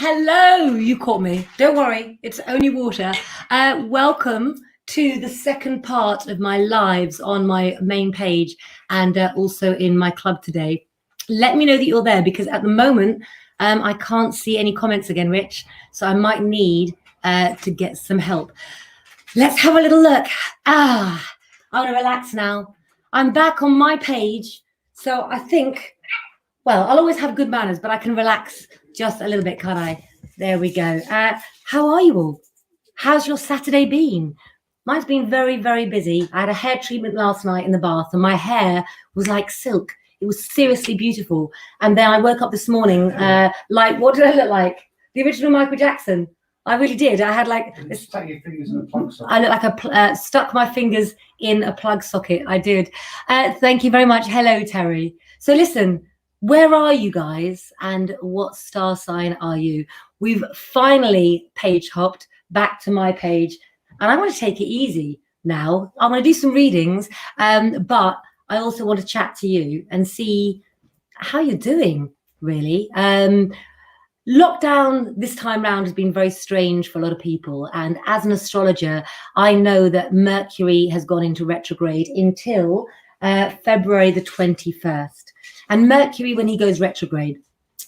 Hello, you caught me. Don't worry, it's only water. Welcome to the second part of my lives on my main page and also in my club today. Let me know that you're there because at the moment I can't see any comments again, Rich. So I might need to get some help. Let's have a little look. I want to relax now. I'm back on my page. So I think, well, I'll always have good manners, but I can relax just a little bit, can't I? There we go. How are you all? How's your Saturday been? Mine's been very, very busy. I had a hair treatment last night in the bath and my hair was like silk. It was seriously beautiful. And then I woke up this morning, like, what did I look like? The original Michael Jackson. I really did. I had like this. Stuck your fingers in a plug socket. I look like stuck my fingers in a plug socket. I did. Thank you very much. Hello, Terry. So listen, where are you guys and what star sign are you? We've finally page hopped back to my page and I want to take it easy now. I'm going to do some readings, but I also want to chat to you and see how you're doing, really. Lockdown this time round has been very strange for a lot of people. And as an astrologer, I know that Mercury has gone into retrograde until February the 21st. And Mercury, when he goes retrograde,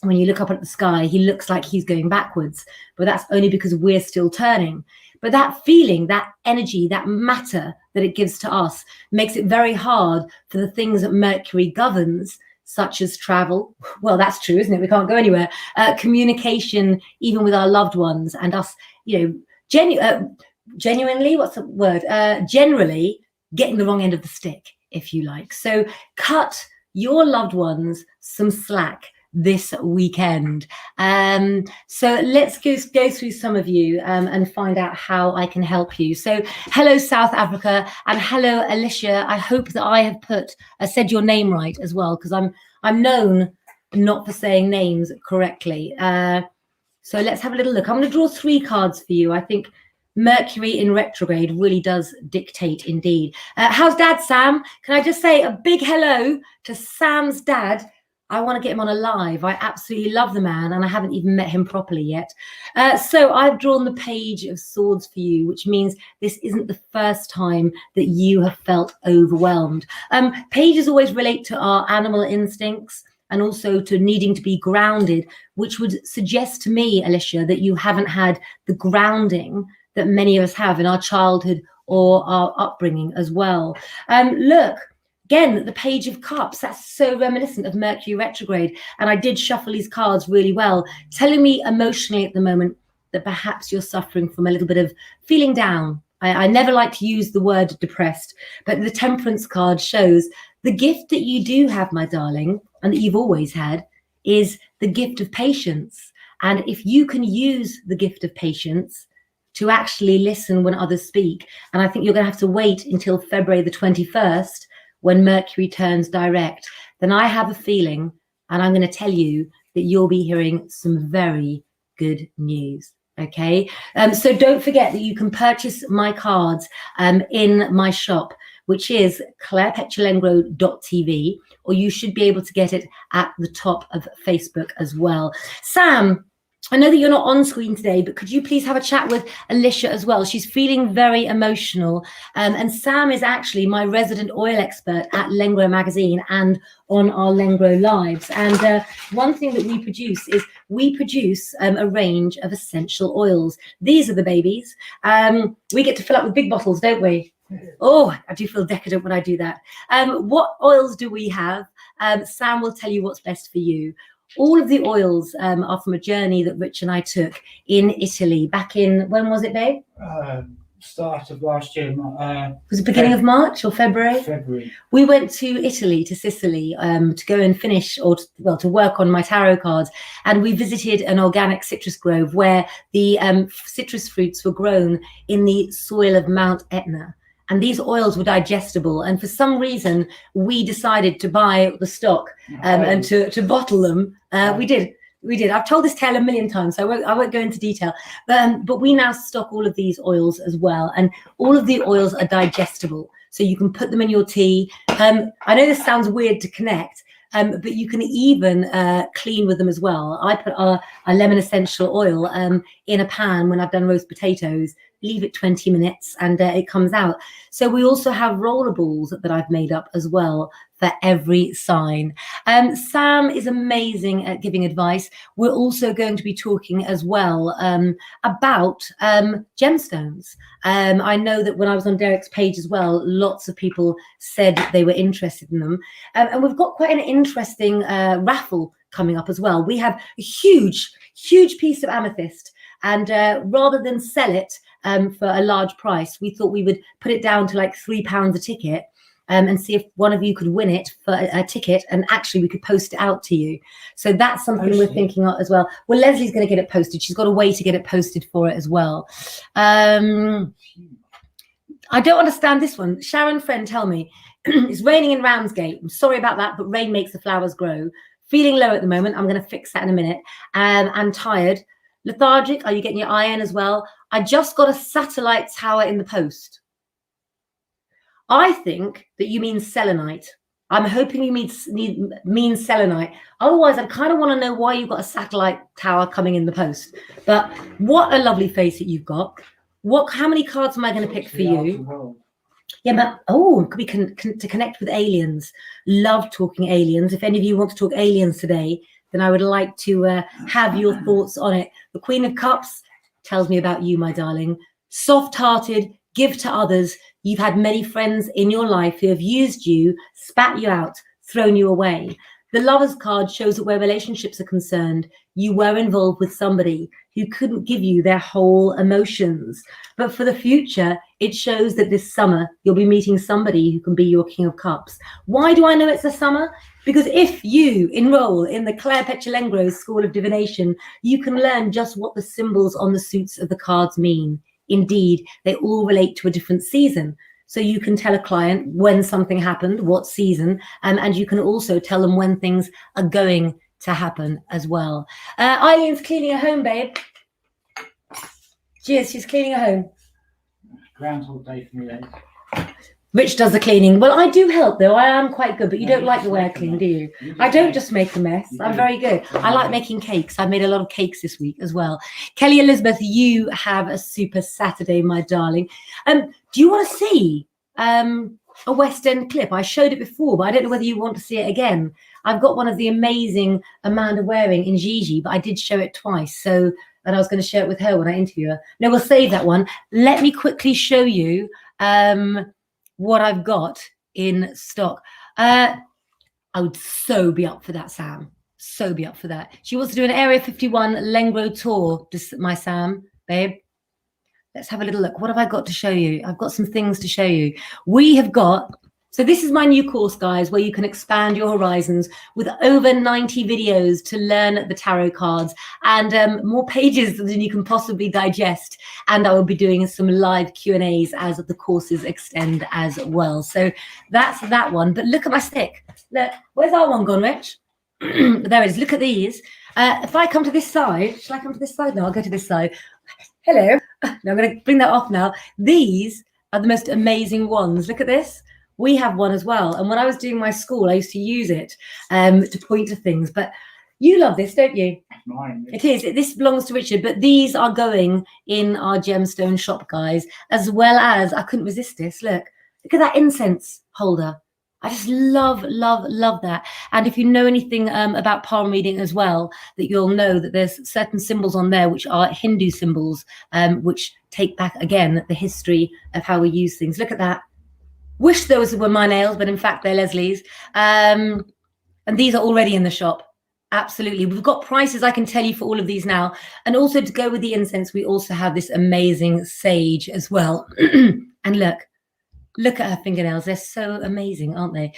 when you look up at the sky, he looks like he's going backwards. But that's only because we're still turning. But that feeling, that energy, that matter that it gives to us makes it very hard for the things that Mercury governs, such as travel. Well, that's true, isn't it? We can't go anywhere. Communication, even with our loved ones and us, you know, genuinely, what's the word? Generally getting the wrong end of the stick, if you like. So cut your loved ones some slack this weekend. So let's go through some of you and find out how I can help you. So hello, South Africa, and hello, Alicia. I hope that I have said your name right as well, because I'm known not for saying names correctly. So let's have a little look. I'm going to draw 3 cards for you. I think Mercury in retrograde really does dictate indeed. How's Dad, Sam? Can I just say a big hello to Sam's dad? I want to get him on a live. I absolutely love the man and I haven't even met him properly yet. So I've drawn the Page of Swords for you, which means this isn't the first time that you have felt overwhelmed. Pages always relate to our animal instincts and also to needing to be grounded, which would suggest to me, Alicia, that you haven't had the grounding that many of us have in our childhood or our upbringing as well. Look. Again, the Page of Cups, that's so reminiscent of Mercury retrograde. And I did shuffle these cards really well, telling me emotionally at the moment that perhaps you're suffering from a little bit of feeling down. I never like to use the word depressed, but the Temperance card shows the gift that you do have, my darling, and that you've always had, is the gift of patience. And if you can use the gift of patience to actually listen when others speak, and I think you're going to have to wait until February the 21st, when Mercury turns direct, then I have a feeling, and I'm going to tell you that you'll be hearing some very good news. Okay, so don't forget that you can purchase my cards in my shop, which is clairepetulengro.tv, or you should be able to get it at the top of Facebook as well. Sam, I know that you're not on screen today, but could you please have a chat with Alicia as well? She's feeling very emotional. And Sam is actually my resident oil expert at Lengro magazine and on our Lengro lives. And one thing that we produce is we produce a range of essential oils. These are the babies. We get to fill up with big bottles, don't we? Oh, I do feel decadent when I do that. What oils do we have? Sam will tell you what's best for you. All of the oils are from a journey that Rich and I took in Italy back in, when was it, babe? Start of last year. Was it beginning of March or February? February. We went to Italy, to Sicily, to go and finish, or to work on my tarot cards. And we visited an organic citrus grove where the citrus fruits were grown in the soil of Mount Etna. And these oils were digestible. And for some reason, we decided to buy the stock and to bottle them. We did. I've told this tale a million times, so I won't go into detail. But we now stock all of these oils as well. And all of the oils are digestible. So you can put them in your tea. I know this sounds weird to connect, but you can even clean with them as well. I put a lemon essential oil in a pan when I've done roast potatoes, leave it 20 minutes and it comes out. So we also have roller balls that I've made up as well for every sign. Sam is amazing at giving advice. We're also going to be talking as well about gemstones. I know that when I was on Derek's page as well, lots of people said they were interested in them. And we've got quite an interesting raffle coming up as well. We have a huge piece of amethyst. And rather than sell it for a large price, we thought we would put it down to like £3 a ticket and see if one of you could win it for a ticket, and actually we could post it out to you. So that's something we're thinking of as well. Well, Leslie's going to get it posted. She's got a way to get it posted for it as well. I don't understand this one. Sharon Friend, tell me. It's raining in Ramsgate. I'm sorry about that, but rain makes the flowers grow. Feeling low at the moment. I'm going to fix that in a minute. I'm tired. Lethargic. Are you getting your iron as well? I just got a satellite tower in the post. I think that you mean selenite. I'm hoping you mean selenite. Otherwise, I kind of want to know why you've got a satellite tower coming in the post. But what a lovely face that you've got. How many cards am I going to pick for you? Yeah, but it could be to connect with aliens. Love talking aliens. If any of you want to talk aliens today, then I would like to have your thoughts on it. The Queen of Cups tells me about you, my darling. Soft-hearted, give to others. You've had many friends in your life who have used you, spat you out, thrown you away. The Lovers card shows that where relationships are concerned, you were involved with somebody who couldn't give you their whole emotions. But for the future, it shows that this summer, you'll be meeting somebody who can be your King of Cups. Why do I know it's the summer? Because if you enroll in the Claire Petulengro School of Divination, you can learn just what the symbols on the suits of the cards mean. Indeed, they all relate to a different season. So you can tell a client when something happened, what season, and you can also tell them when things are going to happen as well. Eileen's cleaning her home, babe. Cheers, she's cleaning her home. Groundhog Day for me, then. Rich does the cleaning. Well, I do help, though. I am quite good, but you don't like the way I clean, do you? I don't just make a mess. I'm very good. I like making cakes. I made a lot of cakes this week as well. Kelly Elizabeth, you have a super Saturday, my darling. Do you want to see a West End clip? I showed it before, but I don't know whether you want to see it again. I've got one of the amazing Amanda Waring in Gigi, but I did show it twice. And I was going to share it with her when I interview her. No, we'll save that one. Let me quickly show you what I've got in stock. I would so be up for that, Sam. So be up for that. She wants to do an Area 51 Lengro tour, my Sam, babe. Let's have a little look. What have I got to show you? I've got some things to show you. We have got, so this is my new course, guys, where you can expand your horizons with over 90 videos to learn the tarot cards and more pages than you can possibly digest. And I will be doing some live Q&As as the courses extend as well. So that's that one. But look at my stick. Look, where's our one gone, Rich? There it is. Look at these. If I come to this side, shall I come to this side? No, I'll go to this side. Hello. Now I'm going to bring that off now. These are the most amazing ones. Look at this. We have one as well. And when I was doing my school, I used to use it to point to things. But you love this, don't you? Mine. It is. This belongs to Richard. But these are going in our gemstone shop, guys, as well as, I couldn't resist this. Look at that incense holder. I just love, love, love that. And if you know anything about palm reading as well, that you'll know that there's certain symbols on there which are Hindu symbols, which take back, again, the history of how we use things. Look at that. Wish those were my nails, but in fact, they're Leslie's. And these are already in the shop. Absolutely. We've got prices, I can tell you, for all of these now. And also to go with the incense, we also have this amazing sage as well. And look at her fingernails. They're so amazing, aren't they?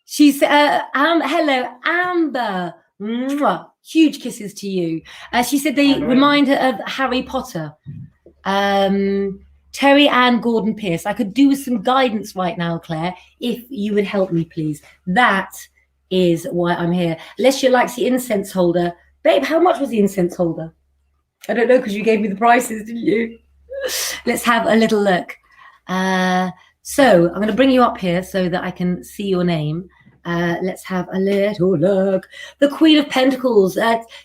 She's hello, Amber. Mwah. Huge kisses to you. She said they remind her of Harry Potter. Terry Ann Gordon Pierce. I could do with some guidance right now, Claire, if you would help me, please. That is why I'm here. Alessia likes the incense holder. Babe, how much was the incense holder? I don't know, because you gave me the prices, didn't you? Let's have a little look. So I'm going to bring you up here so that I can see your name. Let's have a little look. The Queen of Pentacles.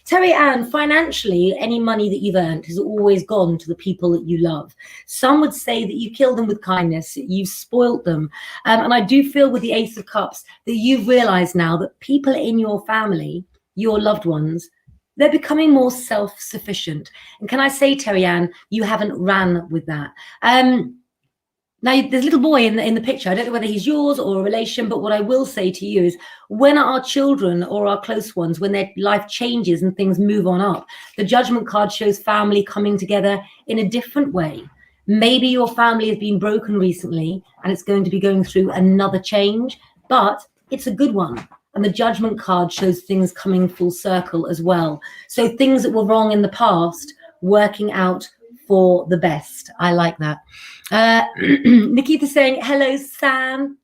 Terry Ann, financially, any money that you've earned has always gone to the people that you love. Some would say that you kill them with kindness, you've spoilt them. And I do feel with the Ace of Cups that you've realized now that people in your family, your loved ones, they're becoming more self-sufficient. And can I say, Terry Ann, you haven't ran with that. Now, there's a little boy in the picture. I don't know whether he's yours or a relation, but what I will say to you is when our children or our close ones, when their life changes and things move on up, the Judgment card shows family coming together in a different way. Maybe your family has been broken recently and it's going to be going through another change, but it's a good one. And the Judgment card shows things coming full circle as well. So things that were wrong in the past, working out for the best. I like that. Nikita's saying, hello, Sam.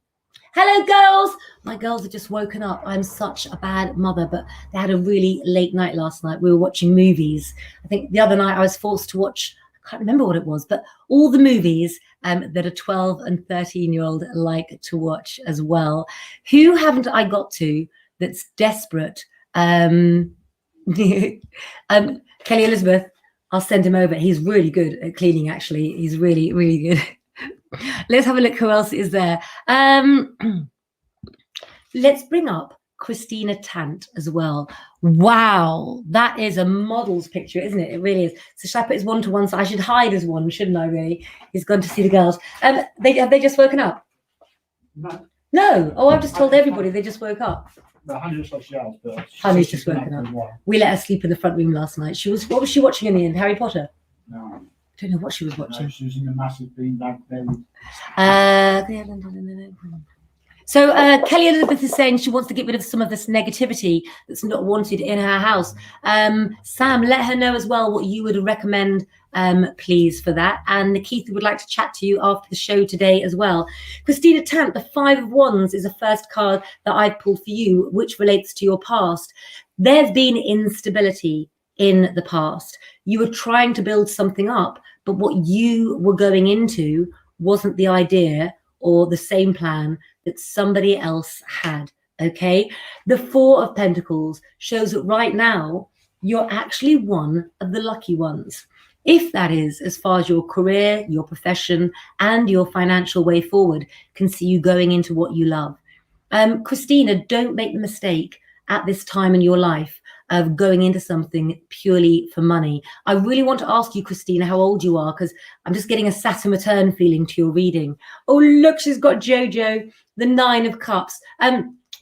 Hello, girls. My girls have just woken up. I'm such a bad mother, but they had a really late night last night. We were watching movies. I think the other night I was forced to watch, I can't remember what it was, but all the movies that a 12 and 13-year-old like to watch as well. Who haven't I got to that's desperate? Kelly Elizabeth, I'll send him over. He's really good at cleaning, actually. He's really, really good. Let's have a look who else is there. Let's bring up Christina Tant as well. Wow, that is a model's picture, isn't it? It really is. So should I put his one to one? So I should hide as one, shouldn't I, really? He's gone to see the girls. Have they just woken up? No. Oh, I've just told everybody they just woke up. Honey's just woken up. We let her sleep in the front room last night. What was she watching in the end? Harry Potter? No. I don't know what she was watching. No, she was in a massive beanbag belly. So Kelly Elizabeth is saying she wants to get rid of some of this negativity that's not wanted in her house. Sam, let her know as well what you would recommend, please, for that. And Nikita would like to chat to you after the show today as well. Christina Tant, the 5 of Wands is the first card that I've pulled for you, which relates to your past. There's been instability in the past. You were trying to build something up, but what you were going into wasn't the idea or the same plan that somebody else had, okay? The 4 of Pentacles shows that right now, you're actually one of the lucky ones. If that is, as far as your career, your profession, and your financial way forward can see you going into what you love. Christina, don't make the mistake at this time in your life of going into something purely for money. I really want to ask you, Christina, how old you are, because I'm just getting a Saturn return feeling to your reading. Oh, look, she's got Jojo, the 9 of Cups.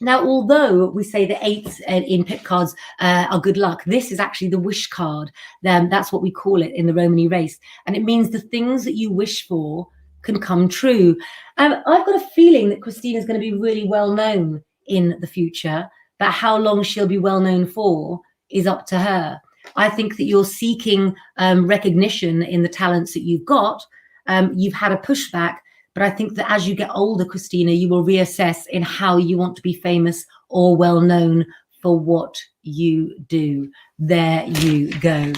Now, although we say the 8s in pip cards are good luck, this is actually the wish card. That's what we call it in the Romany race. And it means the things that you wish for can come true. I've got a feeling that Christina is going to be really well known in the future, but how long she'll be well known for is up to her. I think that you're seeking recognition in the talents that you've got. You've had a pushback, but I think that as you get older, Christina, you will reassess in how you want to be famous or well known for what you do. There you go.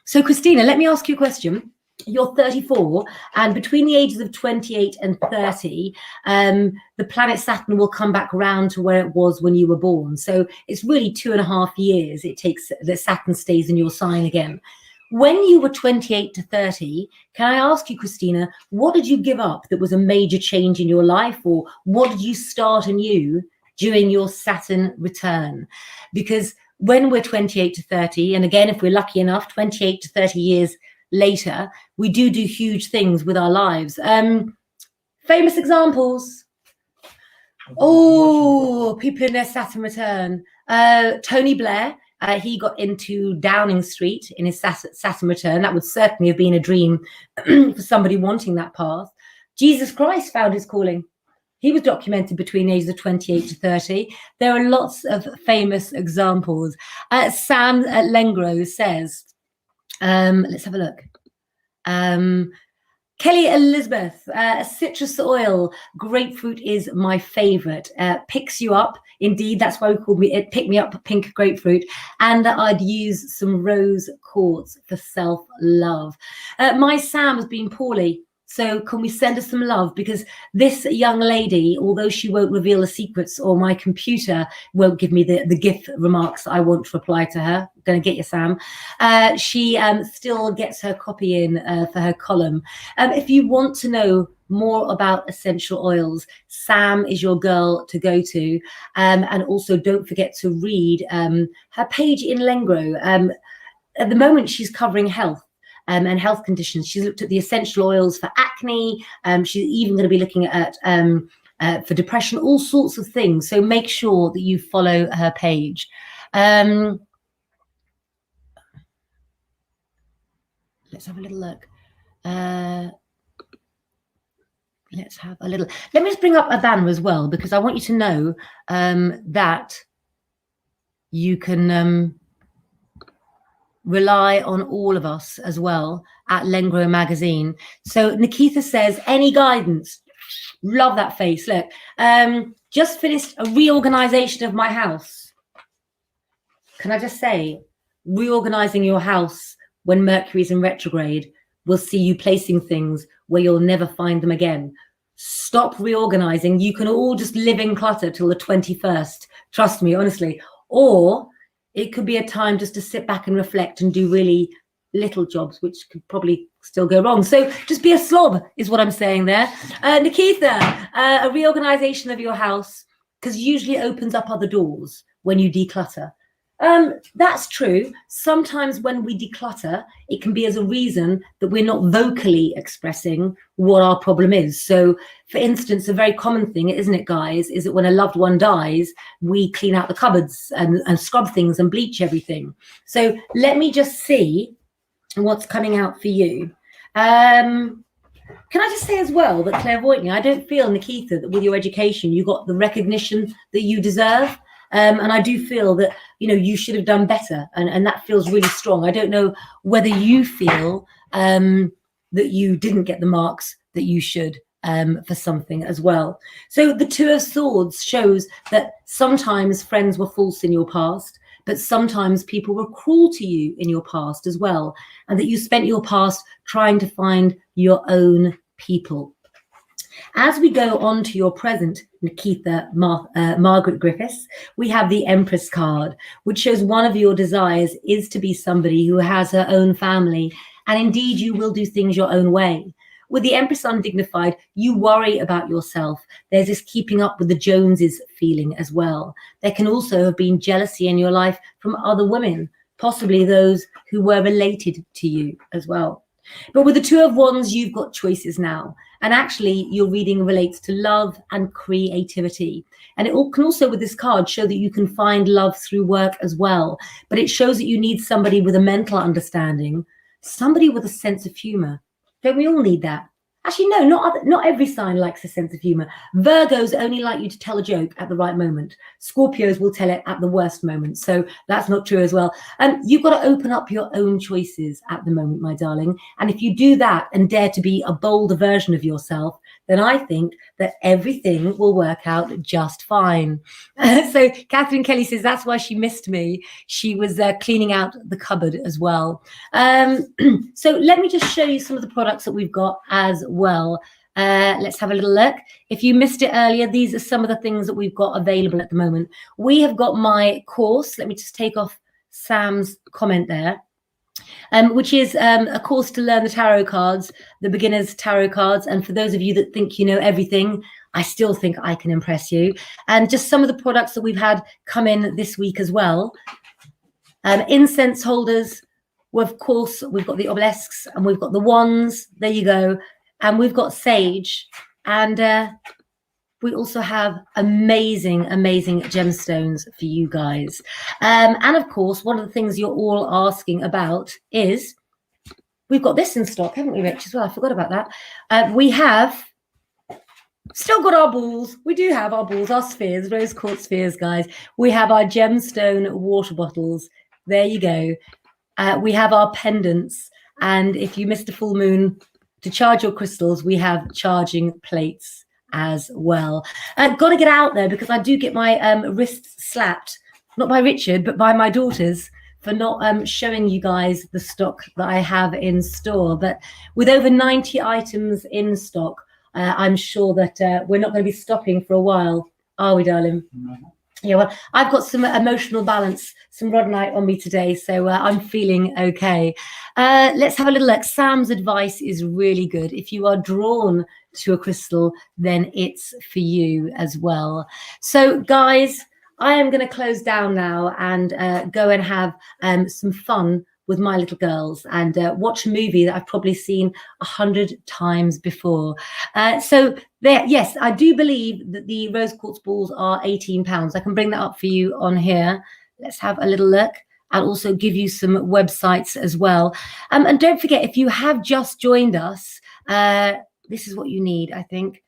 So Christina, let me ask you a question. You're 34, and between the ages of 28 and 30, the planet Saturn will come back round to where it was when you were born. So it's really 2.5 years it takes that Saturn stays in your sign again. When you were 28 to 30, can I ask you, Christina, what did you give up that was a major change in your life, or what did you start anew during your Saturn return? Because when we're 28 to 30, and again, if we're lucky enough, 28 to 30 years later, we do huge things with our lives. Famous examples. Oh, people in their Saturn return. Tony Blair, he got into Downing Street in his Saturn return. That would certainly have been a dream for somebody wanting that path. Jesus Christ found his calling. He was documented between the ages of 28 to 30. There are lots of famous examples. Sam Lengro says, let's have a look. Kelly Elizabeth, citrus oil, grapefruit is my favorite. Picks you up. Indeed, that's why we called it Pick Me Up Pink Grapefruit. And I'd use some rose quartz for self-love. My Sam has been poorly. So can we send her some love? Because this young lady, although she won't reveal the secrets, or my computer won't give me the GIF remarks I want to reply to her, I'm going to get you, Sam, she still gets her copy in for her column. If you want to know more about essential oils, Sam is your girl to go to. And also don't forget to read her page in Lengro. At the moment, she's covering health. And health conditions. She's looked at the essential oils for acne. She's even going to be looking at for depression, all sorts of things. So make sure that you follow her page. Let's have a little look. Let's have a little. Let me just bring up a banner as well, because I want you to know that you can rely on all of us as well at Lengro magazine. So Nikita says, any guidance? Love that face. Look, just finished a reorganization of my house. Can I just say, reorganizing your house when Mercury's in retrograde will see you placing things where you'll never find them again. Stop reorganizing. You can all just live in clutter till the 21st. Trust me, honestly. Or it could be a time just to sit back and reflect and do really little jobs, which could probably still go wrong. So just be a slob is what I'm saying there. Nikita, a reorganization of your house, because usually it opens up other doors when you declutter. That's true. Sometimes when we declutter, it can be as a reason that we're not vocally expressing what our problem is. So, for instance, a very common thing, isn't it, guys, is that when a loved one dies, we clean out the cupboards and scrub things and bleach everything. So let me just see what's coming out for you. Can I just say as well that clairvoyantly, I don't feel, Nikita, that with your education, you got the recognition that you deserve. And I do feel that, you know, you should have done better. And that feels really strong. I don't know whether you feel that you didn't get the marks that you should for something as well. So the Two of Swords shows that sometimes friends were false in your past, but sometimes people were cruel to you in your past as well. And that you spent your past trying to find your own people. As we go on to your present, Nikita Margaret Griffiths, we have the Empress card, which shows one of your desires is to be somebody who has her own family. And indeed, you will do things your own way. With the Empress undignified, you worry about yourself. There's this keeping up with the Joneses feeling as well. There can also have been jealousy in your life from other women, possibly those who were related to you as well. But with the Two of Wands, you've got choices now. And actually, your reading relates to love and creativity. And it can also, with this card, show that you can find love through work as well. But it shows that you need somebody with a mental understanding, somebody with a sense of humor. Don't we all need that? Actually, no, not every sign likes a sense of humor. Virgos only like you to tell a joke at the right moment. Scorpios will tell it at the worst moment. So that's not true as well. You've got to open up your own choices at the moment, my darling. And if you do that and dare to be a bolder version of yourself, then I think that everything will work out just fine. So Catherine Kelly says that's why she missed me. She was cleaning out the cupboard as well. So let me just show you some of the products that we've got as well. Let's have a little look. If you missed it earlier, these are some of the things that we've got available at the moment. We have got my course. Let me just take off Sam's comment there. Which is a course to learn the tarot cards, the beginner's tarot cards. And for those of you that think you know everything, I still think I can impress you. And just some of the products that we've had come in this week as well. Incense holders. Well, of course, we've got the obelisks and we've got the wands. There you go. And we've got sage. And we also have amazing gemstones for you guys. And of course, one of the things you're all asking about is, we've got this in stock, haven't we, Rich, as well? I forgot about that. We have still got our balls. We do have our balls, our spheres, rose quartz spheres, guys. We have our gemstone water bottles. There you go. We have our pendants. And if you missed a full moon, to charge your crystals, we have charging plates as well. Got to get out there because I do get my wrists slapped, not by Richard, but by my daughters for not showing you guys the stock that I have in store. But with over 90 items in stock, I'm sure that we're not going to be stopping for a while, are we, darling? No. Yeah, well, I've got some emotional balance, some rhodonite on me today, so I'm feeling okay. Let's have a little look. Sam's advice is really good. If you are drawn to a crystal, then it's for you as well. So, guys, I am going to close down now and go and have some fun with my little girls and watch a movie that I've probably seen 100 times before. So there, yes, I do believe that the rose quartz balls are £18. I can bring that up for you on here. Let's have a little look. I'll also give you some websites as well. And don't forget, if you have just joined us, this is what you need, I think.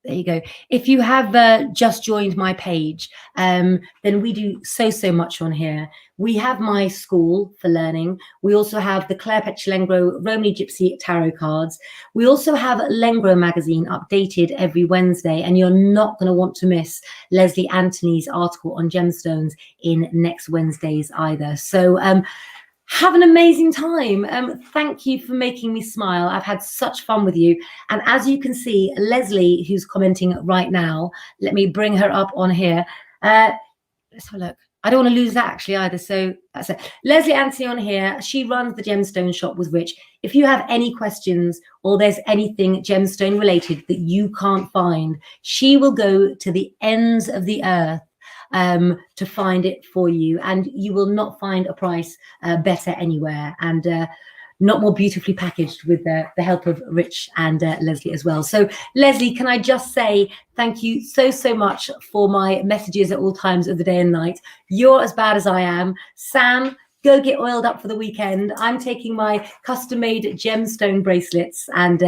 There you go. If you have just joined my page, then we do so much on here. We have my school for learning. We also have the Claire Petulengro Romany Gypsy Tarot cards. We also have Lengro magazine updated every Wednesday, and you're not going to want to miss Leslie Anthony's article on gemstones in next Wednesdays either. So have an amazing time. Thank you for making me smile. I've had such fun with you. And as you can see, Leslie, who's commenting right now, let me bring her up on here. Let's have a look. I don't want to lose that actually either. So that's it. Leslie Anthony on here. She runs the gemstone shop with Rich. If you have any questions or there's anything gemstone related that you can't find, she will go to the ends of the earth to find it for you, and you will not find a price better anywhere, and not more beautifully packaged with the help of Rich and Leslie as well. So Leslie, can I just say thank you so much for my messages at all times of the day and night. You're as bad as I am. Sam, go get oiled up for the weekend. I'm taking my custom-made gemstone bracelets and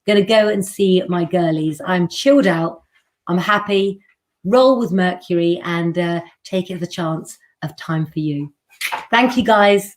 gonna go and see my girlies. I'm chilled out, I'm happy. Roll with Mercury and take it as a chance of time for you. Thank you, guys.